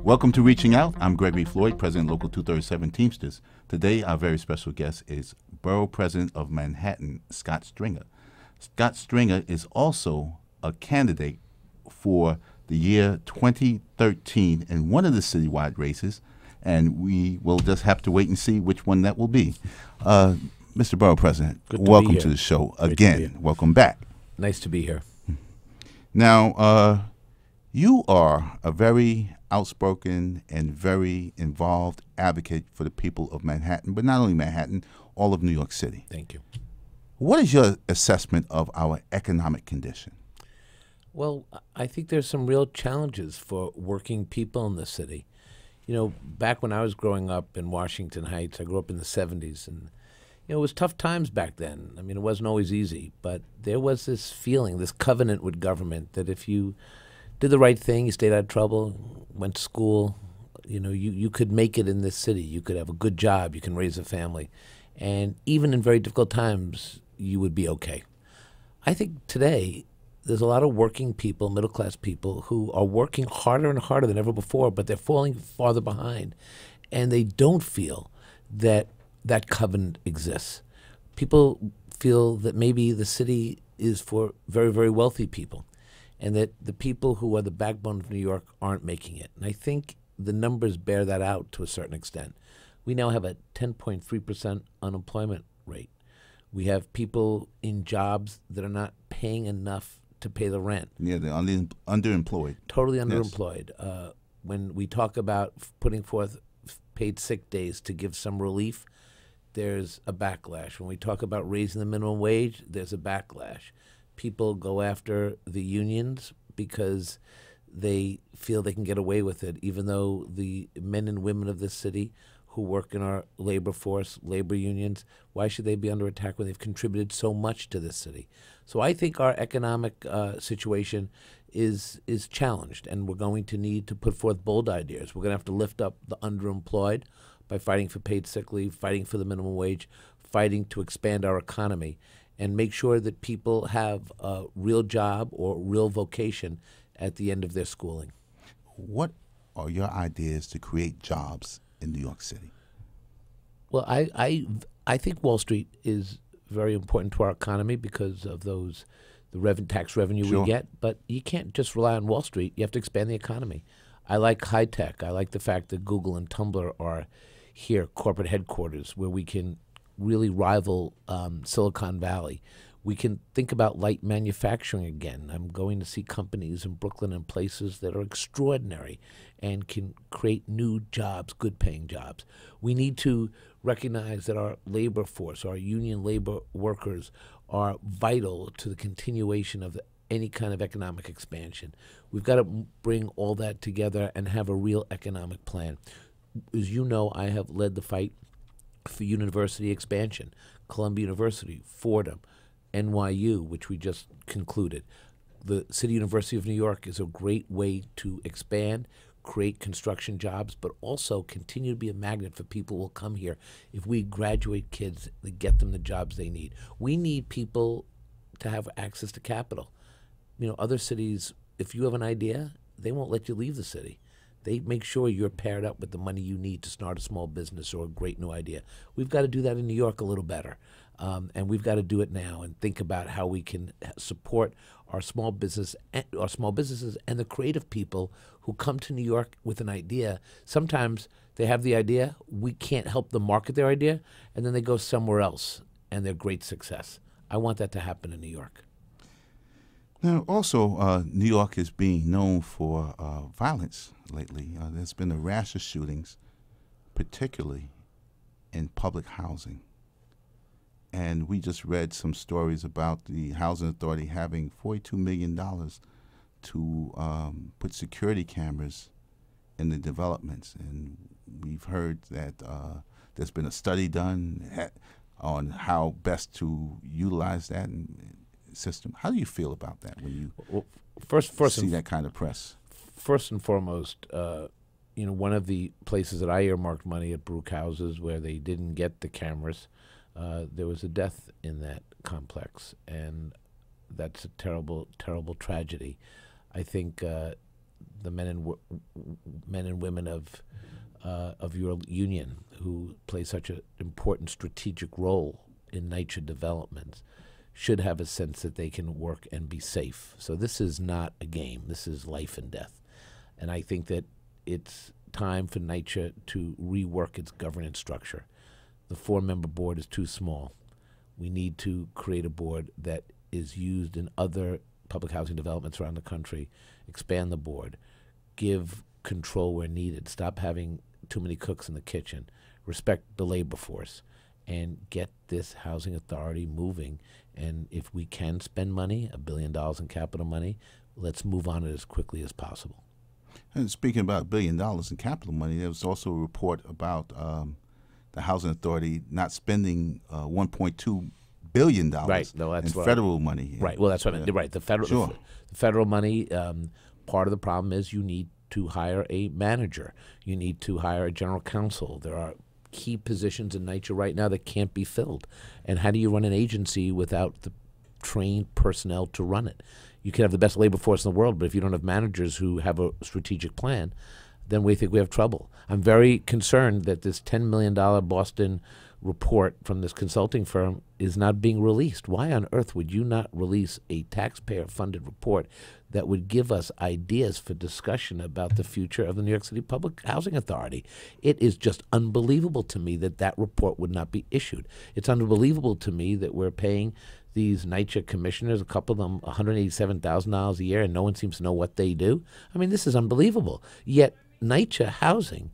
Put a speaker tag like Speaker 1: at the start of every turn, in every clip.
Speaker 1: Welcome to Reaching Out. I'm Gregory Floyd, President Local 237 Teamsters. Today, our very special guest is Borough President of Manhattan, Scott Stringer. Scott Stringer is also a candidate for the year 2013 in one of the citywide races, and we will just have to wait and see which one that will be. Mr. Borough President, welcome to the show again. Welcome back.
Speaker 2: Nice to be here.
Speaker 1: Now, you are a very outspoken and very involved advocate for the people of Manhattan, but not only Manhattan, all of New York City.
Speaker 2: Thank you.
Speaker 1: What is your assessment of our economic condition?
Speaker 2: Well, I think there's some real challenges for working people in the city. You know, back when I was growing up in Washington Heights, I grew up in the 70s, and it was tough times back then. I mean, it wasn't always easy, but there was this feeling, this covenant with government that if you did the right thing, you stayed out of trouble, went to school, you could make it in this city. You could have a good job. You can raise a family. And even in very difficult times, you would be okay. I think today there's a lot of working people, middle-class people, who are working harder and harder than ever before, but they're falling farther behind. And they don't feel that that covenant exists. People feel that maybe the city is for very, very wealthy people, and that the people who are the backbone of New York aren't making it. And I think the numbers bear that out to a certain extent. We now have a 10.3% unemployment rate. We have people in jobs that are not paying enough to pay the rent.
Speaker 1: Yeah, they're underemployed.
Speaker 2: Totally underemployed. Yes. When we talk about putting forth paid sick days to give some relief, there's a backlash. When we talk about raising the minimum wage, there's a backlash. People go after the unions because they feel they can get away with it, even though the men and women of this city who work in our labor force, labor unions, why should they be under attack when they've contributed so much to this city? So I think our economic situation is challenged, and we're going to need to put forth bold ideas. We're going to have to lift up the underemployed by fighting for paid sick leave, fighting for the minimum wage, fighting to expand our economy, and make sure that people have a real job or real vocation at the end of their schooling.
Speaker 1: What are your ideas to create jobs in New York City?
Speaker 2: Well, I think Wall Street is very important to our economy because of the tax revenue
Speaker 1: Sure.
Speaker 2: we get, but you can't just rely on Wall Street. You have to expand the economy. I like high tech. I like the fact that Google and Tumblr are here, corporate headquarters, where we can really rival Silicon Valley. We can think about light manufacturing again. I'm going to see companies in Brooklyn and places that are extraordinary and can create new jobs, good-paying jobs. We need to recognize that our labor force, our union labor workers, are vital to the continuation of any kind of economic expansion. We've got to bring all that together and have a real economic plan. As you know, I have led the fight for university expansion. Columbia University, Fordham, NYU, which we just concluded. The City University of New York is a great way to expand, create construction jobs, but also continue to be a magnet for people who will come here if we graduate kids that get them the jobs they need. We need people to have access to capital. Other cities, if you have an idea, they won't let you leave the city. They make sure you're paired up with the money you need to start a small business or a great new idea. We've got to do that in New York a little better. And we've got to do it now and think about how we can support our small businesses and the creative people who come to New York with an idea. Sometimes they have the idea, we can't help them market their idea, and then they go somewhere else and they're great success. I want that to happen in New York.
Speaker 1: Now, also, New York is being known for violence lately. There's been a rash of shootings, particularly in public housing. And we just read some stories about the Housing Authority having $42 million to put security cameras in the developments. And we've heard that there's been a study done on how best to utilize that system. How do you feel about that when you
Speaker 2: first
Speaker 1: see that kind of press?
Speaker 2: First and foremost, one of the places that I earmarked money at Brook Houses where they didn't get the cameras, there was a death in that complex, and that's a terrible, terrible tragedy. I think the men and women of your union who play such an important strategic role in NYCHA development should have a sense that they can work and be safe. So this is not a game. This is life and death. And I think that it's time for NYCHA to rework its governance structure. The 4-member board is too small. We need to create a board that is used in other public housing developments around the country, expand the board, give control where needed, stop having too many cooks in the kitchen, respect the labor force, and get this housing authority moving. And if we can spend money, $1 billion in capital money, let's move on it as quickly as possible.
Speaker 1: And speaking about $1 billion in capital money, there was also a report about the housing authority not spending $1.2 billion
Speaker 2: right. No, that's
Speaker 1: in federal money.
Speaker 2: Right. Well, that's what I mean. Right. The federal,
Speaker 1: sure.
Speaker 2: the federal money. Part of the problem is you need to hire a manager. You need to hire a general counsel. There are key positions in NYCHA right now that can't be filled. And how do you run an agency without the trained personnel to run it? You can have the best labor force in the world, but if you don't have managers who have a strategic plan, then we think we have trouble. I'm very concerned that this $10 million Boston report from this consulting firm is not being released. Why on earth would you not release a taxpayer-funded report that would give us ideas for discussion about the future of the New York City Public Housing Authority? It is just unbelievable to me that that report would not be issued. It's unbelievable to me that we're paying these NYCHA commissioners, a couple of them, $187,000 a year, and no one seems to know what they do. I mean, this is unbelievable. Yet NYCHA housing,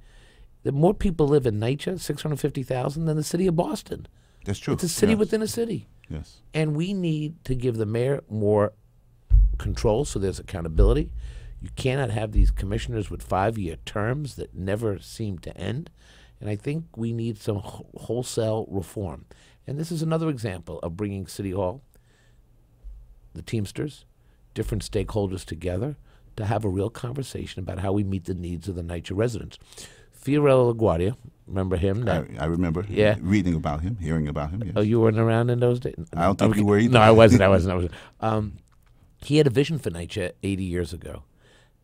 Speaker 2: the more people live in NYCHA, 650,000, than the city of Boston.
Speaker 1: That's true.
Speaker 2: It's a city within a city.
Speaker 1: Yes.
Speaker 2: And we need to give the mayor more control so there's accountability. You cannot have these commissioners with 5-year terms that never seem to end. And I think we need some wholesale reform. And this is another example of bringing City Hall, the Teamsters, different stakeholders together to have a real conversation about how we meet the needs of the NYCHA residents. Fiorello LaGuardia, remember him?
Speaker 1: I remember reading about him, hearing about him. Yes.
Speaker 2: Oh, you weren't around in those days?
Speaker 1: I don't think you were either.
Speaker 2: No, I wasn't. He had a vision for NYCHA 80 years ago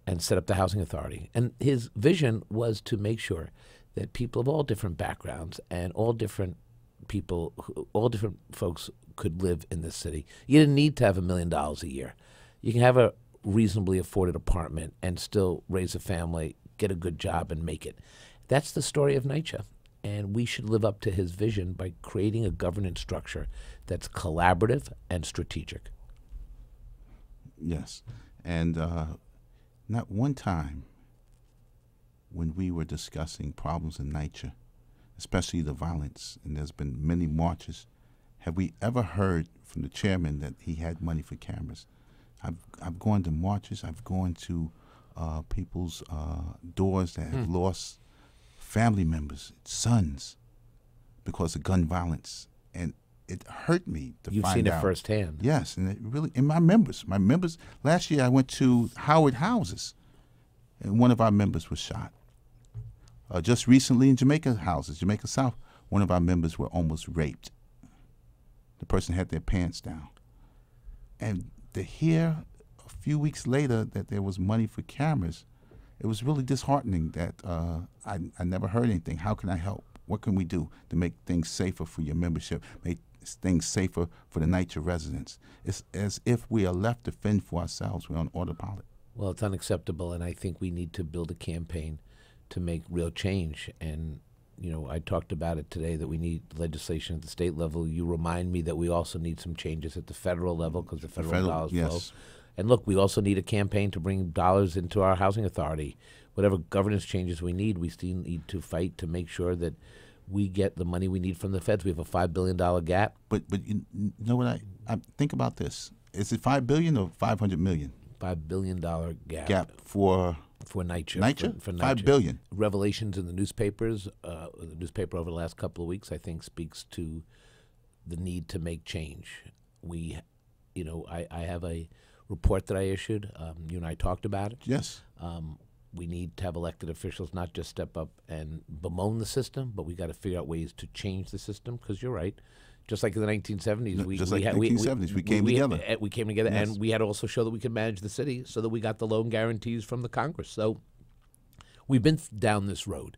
Speaker 2: and set up the Housing Authority. And his vision was to make sure that people of all different backgrounds and all different people, all different folks could live in this city. You didn't need to have $1 million a year. You can have a reasonably afforded apartment and still raise a family, get a good job, and make it. That's the story of NYCHA. And we should live up to his vision by creating a governance structure that's collaborative and strategic.
Speaker 1: Yes. And not one time when we were discussing problems in NYCHA, especially the violence, and there's been many marches, have we ever heard from the chairman that he had money for cameras. I've gone to marches, I've gone to people's doors that have lost family members, sons, because of gun violence, and it hurt me to find out.
Speaker 2: You've seen it firsthand.
Speaker 1: Yes, and it really, and my members, last year I went to Howard houses, and one of our members was shot. Just recently in Jamaica houses, Jamaica South, one of our members were almost raped. The person had their pants down. And to hear a few weeks later that there was money for cameras, it was really disheartening that I never heard anything. How can I help? What can we do to make things safer for your membership, make things safer for the NYCHA residents? It's as if we are left to fend for ourselves. We're on autopilot.
Speaker 2: Well, it's unacceptable, and I think we need to build a campaign to make real change. And, you know, I talked about it today that we need legislation at the state level. You remind me that we also need some changes at the federal level because the federal dollars flow. And look, we also need a campaign to bring dollars into our housing authority. Whatever governance changes we still need to fight to make sure that we get the money we need from the feds. We have a $5 billion gap.
Speaker 1: But you know what, I think about this. Is it $5 billion or $500 million?
Speaker 2: $5 billion gap.
Speaker 1: Gap for
Speaker 2: NYCHA.
Speaker 1: NYCHA?
Speaker 2: For NYCHA.
Speaker 1: $5 billion.
Speaker 2: Revelations in the newspapers, the newspaper over the last couple of weeks, I think speaks to the need to make change. I have a report that I issued. You and I talked about it.
Speaker 1: Yes.
Speaker 2: We need to have elected officials not just step up and bemoan the system, but we got to figure out ways to change the system, because you're right. Just like in the 1970s,
Speaker 1: we came together.
Speaker 2: We came together,
Speaker 1: Yes.
Speaker 2: and we had to also show that we could manage the city, so that we got the loan guarantees from the Congress. So we've been down this road,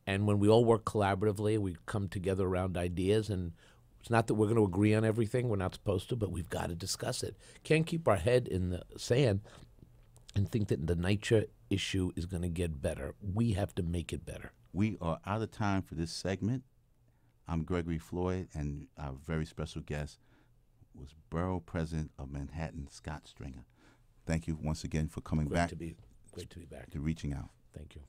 Speaker 2: and when we all work collaboratively, we come together around ideas. And it's not that we're going to agree on everything; we're not supposed to, but we've got to discuss it. Can't keep our head in the sand and think that the NYCHA issue is going to get better. We have to make it better.
Speaker 1: We are out of time for this segment. I'm Gregory Floyd, and our very special guest was Borough President of Manhattan, Scott Stringer. Thank you once again for coming back.
Speaker 2: Great to be back.
Speaker 1: To reaching out.
Speaker 2: Thank you.